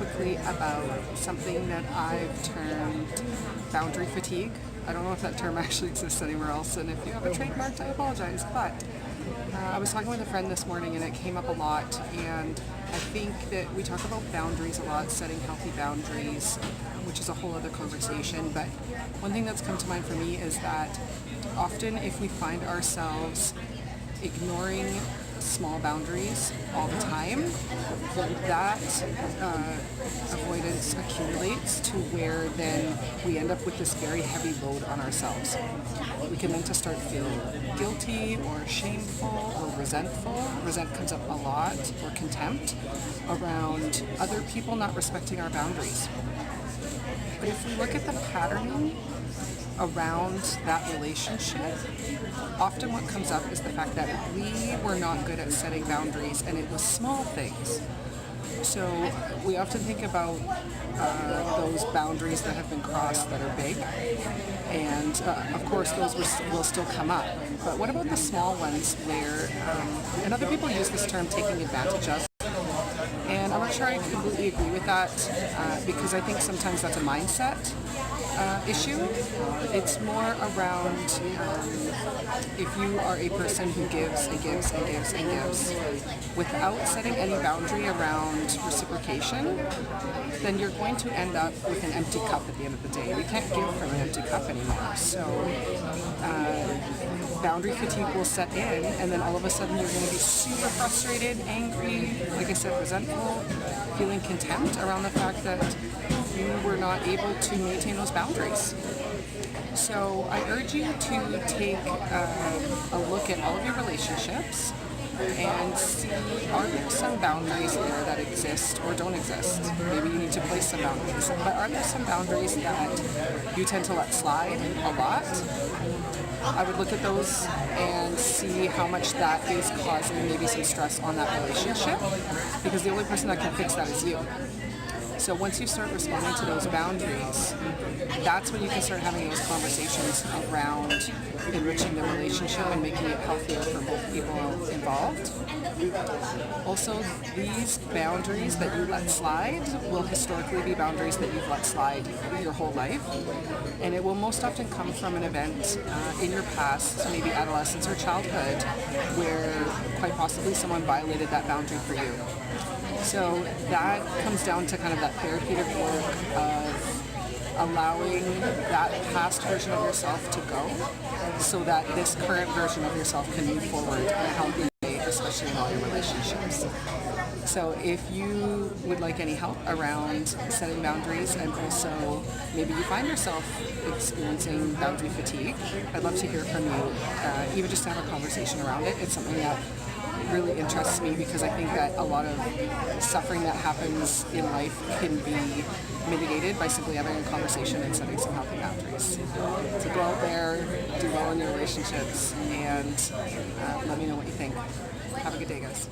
quickly about something that I've termed boundary fatigue. I don't know if that term actually exists anywhere else, and if you have it trademarked, I apologize. But I was talking with a friend this morning, and it came up a lot. And I think that we talk about boundaries a lot, setting healthy boundaries, which is a whole other conversation. But one thing that's come to mind for me is that often if we find ourselves ignoring small boundaries all the time, that avoidance accumulates to where then we end up with this very heavy load on ourselves. We can then to start feeling guilty or shameful or resentful. Resent comes up a lot, or contempt around other people not respecting our boundaries. But if we look at the patterning around that relationship, often what comes up is the fact that we were not good at setting boundaries, and it was small things. So we often think about those boundaries that have been crossed that are big, and of course those will still come up. But what about the small ones where, and other people use this term, taking advantage of? And I'm not sure I completely agree with that because I think sometimes that's a mindset issue. It's more around if you are a person who gives and gives and gives and gives without setting any boundary around reciprocation, then you're going to end up with an empty cup at the end of the day. We can't give from an empty cup anymore. So boundary fatigue will set in, and then all of a sudden you're going to be super frustrated, angry, like I said, resentful, feeling contempt around the fact that you were not able to maintain those boundaries. So I urge you to take a look at all of your relationships and see, are there some boundaries there that exist or don't exist? Maybe you need to place some boundaries, but are there some boundaries that you tend to let slide a lot? I would look at those and see how much that is causing maybe some stress on that relationship, because the only person that can fix that is you. So once you start responding to those boundaries, that's when you can start having those conversations around enriching the relationship and making it healthier for both people involved. Also, these boundaries that you let slide will historically be boundaries that you've let slide your whole life. And it will most often come from an event in your past, maybe adolescence or childhood, where quite possibly someone violated that boundary for you. So that comes down to kind of that therapeutic work of allowing that past version of yourself to go so that this current version of yourself can move forward in a healthy way, especially in all your relationships. So if you would like any help around setting boundaries, and also maybe you find yourself experiencing boundary fatigue, I'd love to hear from you, even just to have a conversation around it. It's something that really interests me because I think that a lot of suffering that happens in life can be mitigated by simply having a conversation and setting some healthy boundaries. So go out there, do well in your relationships, and let me know what you think. Have a good day, guys.